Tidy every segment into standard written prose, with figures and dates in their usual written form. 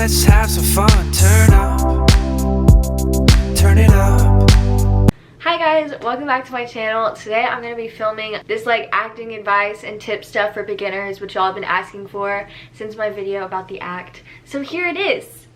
let's have some fun. Turn it up. Hi guys, welcome back to my channel. Today I'm going to be filming this like acting advice and tip stuff for beginners, which y'all have been asking for since my video about the act. So here it is.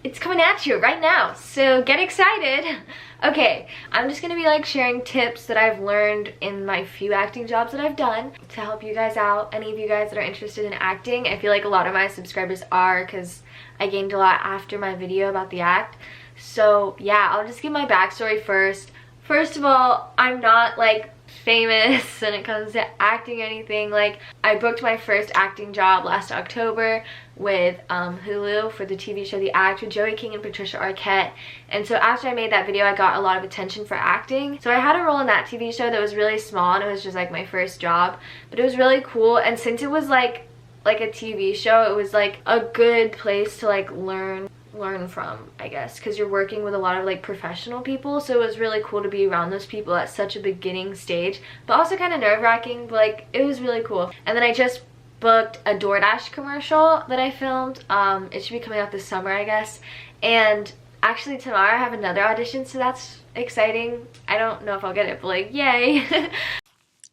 It's coming at you right now, so get excited. Okay, I'm just gonna be like sharing tips that I've learned in my few acting jobs that I've done to help you guys out, any of you guys that are interested in acting. I feel like a lot of my subscribers are, because I gained a lot after my video about the act. So yeah, I'll just give my backstory first. First of all, I'm not like famous when it comes to acting or anything. Like, I booked my first acting job last October with Hulu for the TV show The Act with Joey King and Patricia Arquette. And so after I made that video, I got a lot of attention for acting. So I had a role in that TV show that was really small, and it was just like my first job, but it was really cool. And since it was like a TV show, it was like a good place to like learn from, I guess, because you're working with a lot of like professional people. So it was really cool to be around those people at such a beginning stage, but also kind of nerve-wracking, but like it was really cool. And then I just booked a DoorDash commercial that I filmed. It should be coming out this summer, I guess. And actually tomorrow I have another audition, so that's exciting. I don't know if I'll get it, but like, yay.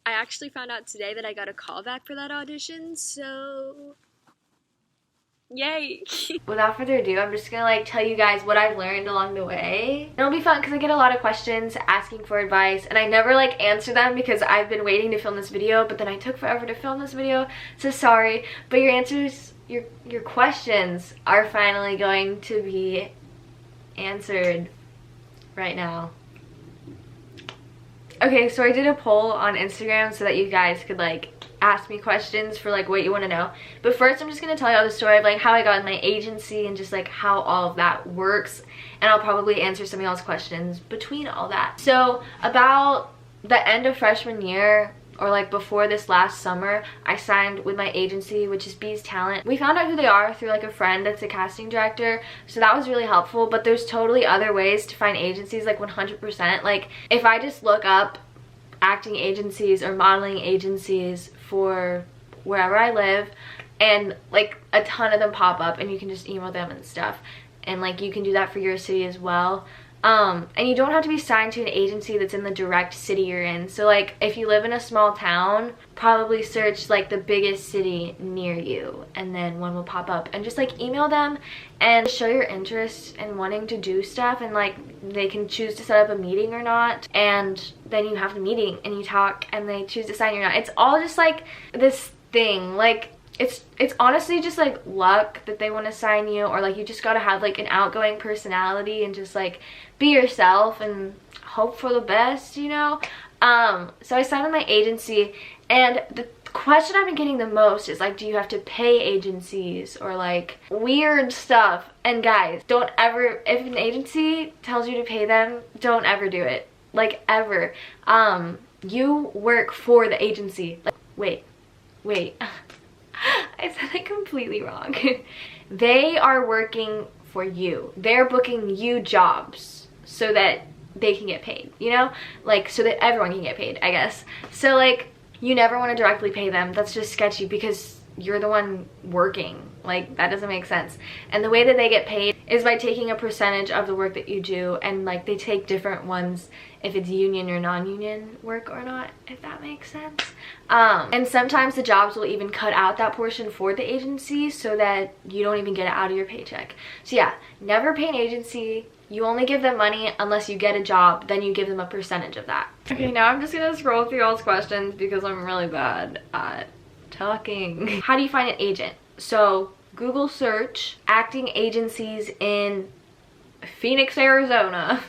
I actually found out today that I got a call back for that audition, so yay. Without further ado, I'm just gonna like tell you guys what I've learned along the way. It'll be fun because I get a lot of questions asking for advice, and I never like answer them because I've been waiting to film this video, but then I took forever to film this video, so sorry. But your answers, your questions are finally going to be answered right now. Okay, so I did a poll on Instagram so that you guys could like ask me questions for like what you want to know. But first I'm just going to tell you the story of like how I got in my agency and just like how all of that works, and I'll probably answer some of y'all's questions between all that. So about the end of freshman year, or like before this last summer, I signed with my agency, which is Bees Talent. We found out who they are through like a friend that's a casting director, so that was really helpful. But there's totally other ways to find agencies, like 100%. Like if I just look up acting agencies or modeling agencies for wherever I live, and like a ton of them pop up, and you can just email them and stuff, and like you can do that for your city as well. And you don't have to be signed to an agency that's in the direct city you're in. So like if you live in a small town, probably search like the biggest city near you, and then one will pop up, and just like email them and show your interest in wanting to do stuff, and like they can choose to set up a meeting or not, and then you have the meeting and you talk and they choose to sign you or not. It's all just like this thing, like it's honestly just like luck that they want to sign you, or like you just gotta have like an outgoing personality and just like be yourself and hope for the best, you know. So I signed with my agency, and the question I've been getting the most is like, do you have to pay agencies or like weird stuff? And guys, don't ever, if an agency tells you to pay them, don't ever do it, like ever. You work for the agency. Like, wait I said it completely wrong. They are working for you. They're booking you jobs so that they can get paid, you know? Like, so that everyone can get paid, I guess. So like, you never want to directly pay them. That's just sketchy because you're the one working. Like, that doesn't make sense. And the way that they get paid is by taking a percentage of the work that you do, and like they take different ones if it's union or non-union work or not, if that makes sense. And sometimes the jobs will even cut out that portion for the agency so that you don't even get it out of your paycheck. So yeah, never pay an agency. You only give them money unless you get a job, then you give them a percentage of that. Okay, now I'm just gonna scroll through y'all's questions because I'm really bad at talking. How do you find an agent? So Google search acting agencies in Phoenix, Arizona,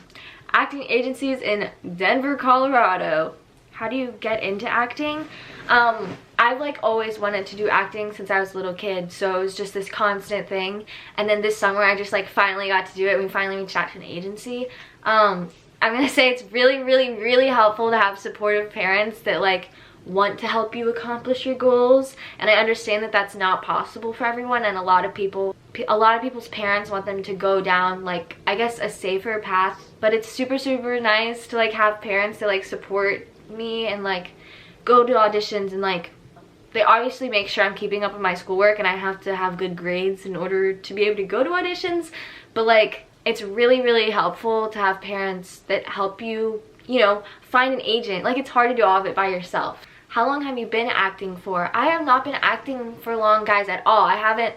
acting agencies in Denver, Colorado. How do you get into acting? I've like always wanted to do acting since I was a little kid, so it was just this constant thing. And then this summer I just like finally got to do it. We finally reached out to an agency. I'm gonna say it's really helpful to have supportive parents that like want to help you accomplish your goals. And I understand that that's not possible for everyone, and a lot of people's parents want them to go down like, I guess, a safer path. But it's super nice to like have parents that like support me and like go to auditions and like they obviously make sure I'm keeping up with my schoolwork and I have to have good grades in order to be able to go to auditions. But like, it's really, really helpful to have parents that help you, you know, find an agent. Like, it's hard to do all of it by yourself. How long have you been acting for? I have not been acting for long, guys, at all. I haven't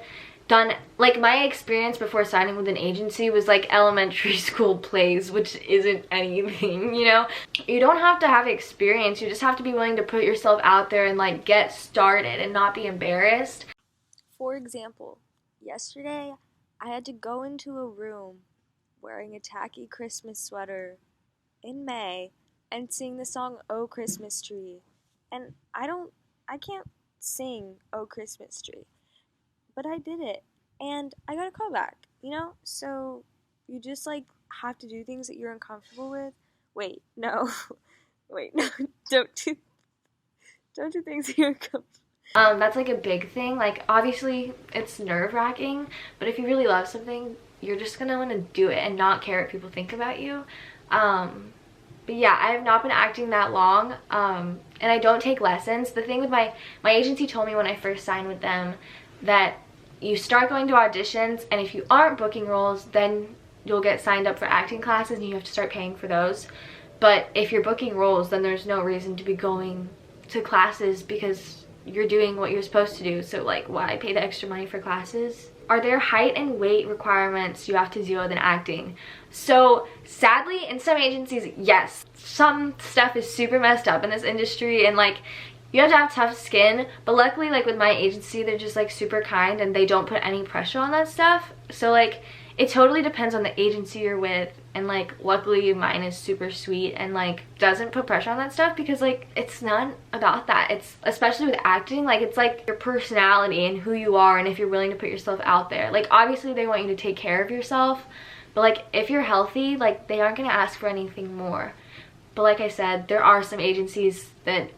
done, like, my experience before signing with an agency was like elementary school plays, which isn't anything, you know? You don't have to have experience, you just have to be willing to put yourself out there and like get started and not be embarrassed. For example, yesterday I had to go into a room wearing a tacky Christmas sweater in May and sing the song "Oh Christmas Tree." And I can't sing "Oh Christmas Tree." But I did it, and I got a callback, you know? So you just, like, have to do things that you're uncomfortable with. Wait, no. Wait, no, don't do things that you're uncomfortable. That's like a big thing. Like, obviously it's nerve-wracking, but if you really love something, you're just gonna want to do it and not care what people think about you. But yeah, I have not been acting that long, and I don't take lessons. The thing with my agency told me when I first signed with them that you start going to auditions, and if you aren't booking roles, then you'll get signed up for acting classes and you have to start paying for those. But if you're booking roles, then there's no reason to be going to classes because you're doing what you're supposed to do. So like, why pay the extra money for classes? Are there height and weight requirements you have to deal with in acting? So sadly, in some agencies, yes. Some stuff is super messed up in this industry, and like, you have to have tough skin, but luckily, like, with my agency, they're just like super kind and they don't put any pressure on that stuff. So like, it totally depends on the agency you're with, and like, luckily mine is super sweet and like doesn't put pressure on that stuff, because like, it's not about that. It's, especially with acting, like, it's like your personality and who you are, and if you're willing to put yourself out there. Like, obviously they want you to take care of yourself, but like, if you're healthy, like, they aren't gonna ask for anything more. But like I said, there are some agencies that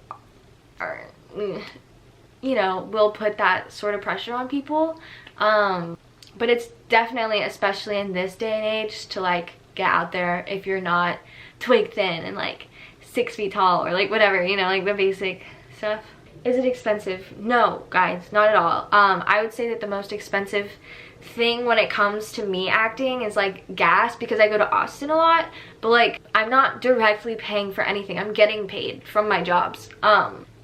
are, you know, will put that sort of pressure on people. But it's definitely, especially in this day and age, to like get out there if you're not twig thin and like 6 feet tall or like whatever, you know, like the basic stuff. Is it expensive? No, guys, not at all. I would say that the most expensive thing when it comes to me acting is like gas, because I go to Austin a lot, but like, I'm not directly paying for anything. I'm getting paid from my jobs.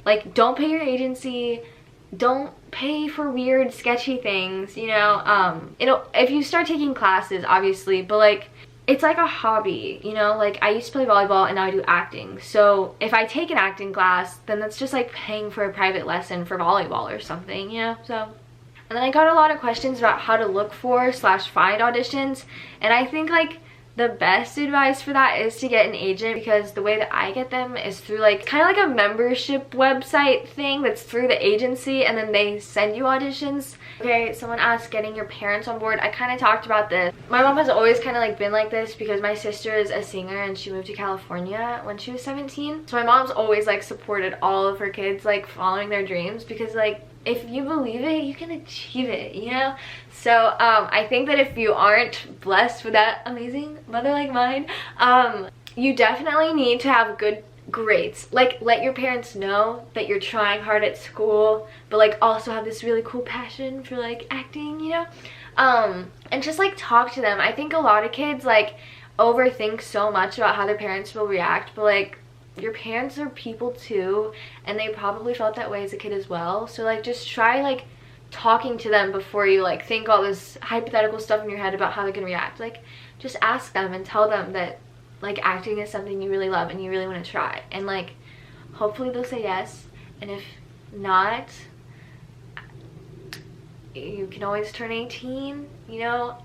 Like, don't pay your agency, don't pay for weird sketchy things, you know. If you start taking classes, obviously, but like, it's like a hobby, you know. Like, I used to play volleyball and now I do acting, so if I take an acting class, then that's just like paying for a private lesson for volleyball or something, you know. So, and then I got a lot of questions about how to look for / find auditions, and I think like the best advice for that is to get an agent, because the way that I get them is through like kind of like a membership website thing that's through the agency, and then they send you auditions. Okay, someone asked getting your parents on board. I kind of talked about this. My mom has always kind of like been like this, because my sister is a singer and she moved to California when she was 17. So my mom's always like supported all of her kids like following their dreams, because like, if you believe it, you can achieve it, you know? So I think that if you aren't blessed with that amazing mother like mine, you definitely need to have good grades. Like, let your parents know that you're trying hard at school, but like also have this really cool passion for like acting, you know? And just like talk to them. I think a lot of kids like overthink so much about how their parents will react, but like, your parents are people too, and they probably felt that way as a kid as well. So like, just try like talking to them before you like think all this hypothetical stuff in your head about how they're gonna react. Like, just ask them and tell them that like acting is something you really love and you really want to try, and like, hopefully they'll say yes. And if not, you can always turn 18, you know.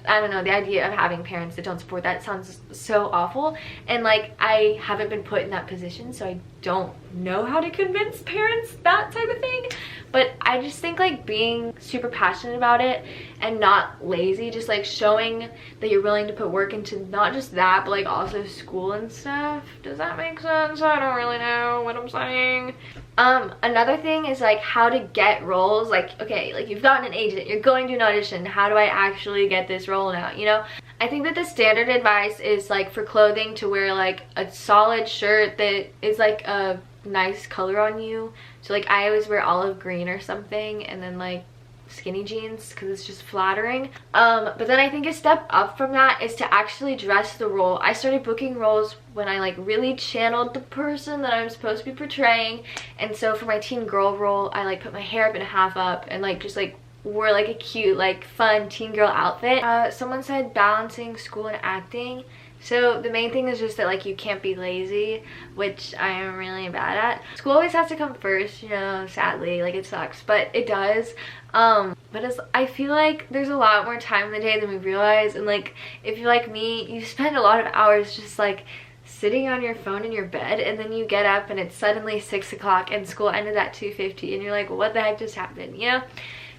I don't know, the idea of having parents that don't support that sounds so awful, and like, I haven't been put in that position, so I don't know how to convince parents that type of thing. But I just think like being super passionate about it and not lazy, just like showing that you're willing to put work into not just that, but like also school and stuff. Does that make sense? I don't really know what I'm saying. Another thing is like how to get roles. Like, okay, like you've gotten an agent, you're going to an audition, how do I actually get this role now, you know? I think that the standard advice is like for clothing to wear like a solid shirt that is like a nice color on you. So like I always wear olive green or something, and then like skinny jeans because it's just flattering. But then I think a step up from that is to actually dress the role. I started booking roles when I like really channeled the person that I'm supposed to be portraying, and so for my teen girl role I like put my hair up and half up and like just like wore like a cute like fun teen girl outfit. Someone said balancing school and acting. So the main thing is just that like you can't be lazy, which I am really bad at. School always has to come first, you know, sadly, like it sucks, but it does. But I feel like there's a lot more time in the day than we realize, and like if you're like me, you spend a lot of hours just like sitting on your phone in your bed, and then you get up and it's suddenly 6 o'clock and school ended at 2:50 and you're like, what the heck just happened, you know?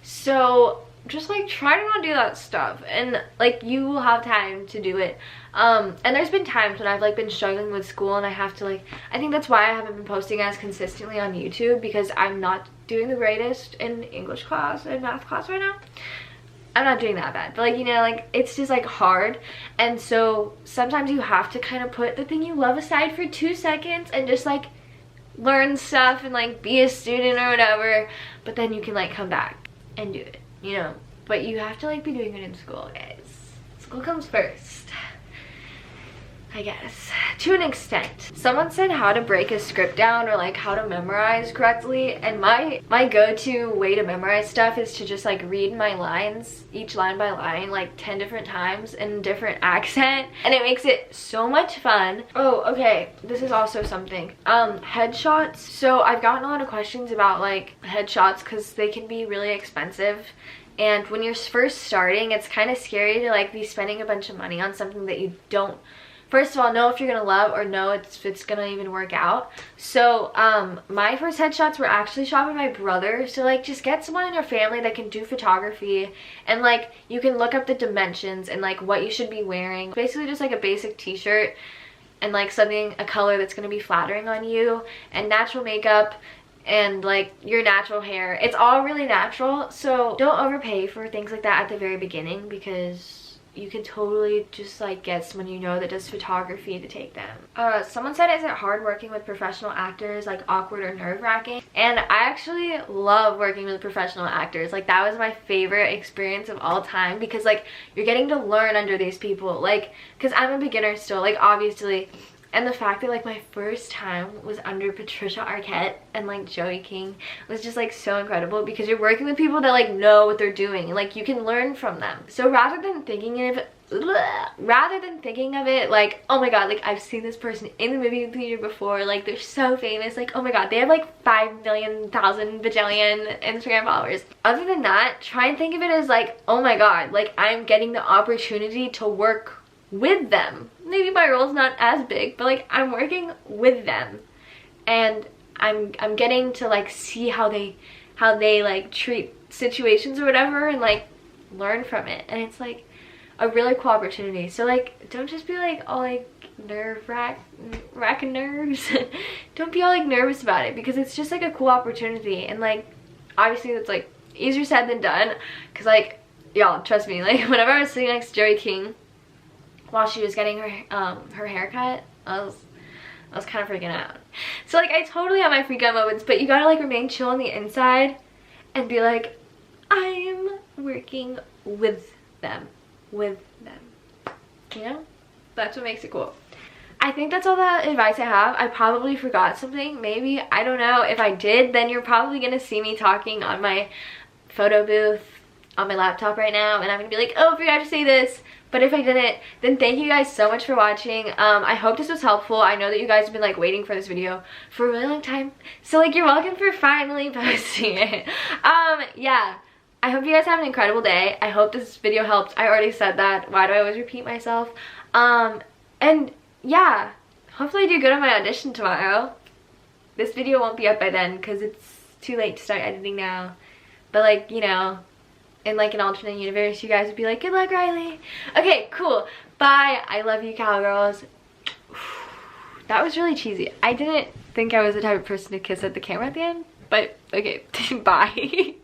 So just like try to not do that stuff, and like you will have time to do it. And there's been times when I've like been struggling with school and I have to like, I think that's why I haven't been posting as consistently on YouTube, because I'm not doing the greatest in English class and math class right now. I'm not doing that bad, but like, you know, like it's just like hard, and so sometimes you have to kind of put the thing you love aside for 2 seconds and just like learn stuff and like be a student or whatever, but then you can like come back and do it, you know. But you have to like be doing it in school, guys. School comes first, I guess, to an extent. Someone said how to break a script down or like how to memorize correctly, and my go-to way to memorize stuff is to just like read my lines, each line by line, like 10 different times in different accent, and it makes it so much fun. Oh, okay, this is also something. Headshots. So I've gotten a lot of questions about like headshots because they can be really expensive. And when you're first starting, it's kind of scary to like be spending a bunch of money on something that you don't, first of all, know if you're gonna love, or know if it's gonna even work out. So my first headshots were actually shot by my brother. So like just get someone in your family that can do photography, and like you can look up the dimensions and like what you should be wearing. Basically just like a basic t-shirt and like something, a color that's gonna be flattering on you, and natural makeup, and like your natural hair. It's all really natural, so don't overpay for things like that at the very beginning, because you can totally just like get someone you know that does photography to take them. Someone said, is it hard working with professional actors, like awkward or nerve-wracking? And I actually love working with professional actors. Like that was my favorite experience of all time, because like you're getting to learn under these people, like because I'm a beginner still, like obviously. And the fact that like my first time was under Patricia Arquette and like Joey King was just like so incredible, because you're working with people that like know what they're doing and like you can learn from them. So rather than thinking of it like, oh my god, like I've seen this person in the movie theater before, like they're so famous, like oh my god, they have like 5 million, 1,000 bajillion Instagram followers. Other than that, try and think of it as like, oh my god, like I'm getting the opportunity to work with them. Maybe my role's not as big, but like I'm working with them, and I'm getting to like see how they like treat situations or whatever, and like learn from it, and it's like a really cool opportunity. So like don't just be like all like racking nerves. Don't be all like nervous about it, because it's just like a cool opportunity, and like obviously it's like easier said than done, because like y'all, trust me, like whenever I was sitting next to Joey King while she was getting her haircut, I was kind of freaking out. So like I totally have my freak out moments, but you gotta like remain chill on the inside and be like, I'm working with them, you know? That's what makes it cool. I think that's all the advice I have. I probably forgot something, maybe, I don't know. If I did, then you're probably gonna see me talking on my photo booth on my laptop right now, and I'm gonna be like, oh, I forgot to say this. But if I didn't, then thank you guys so much for watching. I hope this was helpful. I know that you guys have been like waiting for this video for a really long time, so like you're welcome for finally posting it. Yeah, I hope you guys have an incredible day. I hope this video helped. I already said that. Why do I always repeat myself? And yeah, hopefully I do good on my audition tomorrow. This video won't be up by then because it's too late to start editing now, but like, you know, in like an alternate universe, you guys would be like, good luck, Riley. Okay, cool, bye. I love you, cowgirls. That was really cheesy. I didn't think I was the type of person to kiss at the camera at the end, but okay. Bye.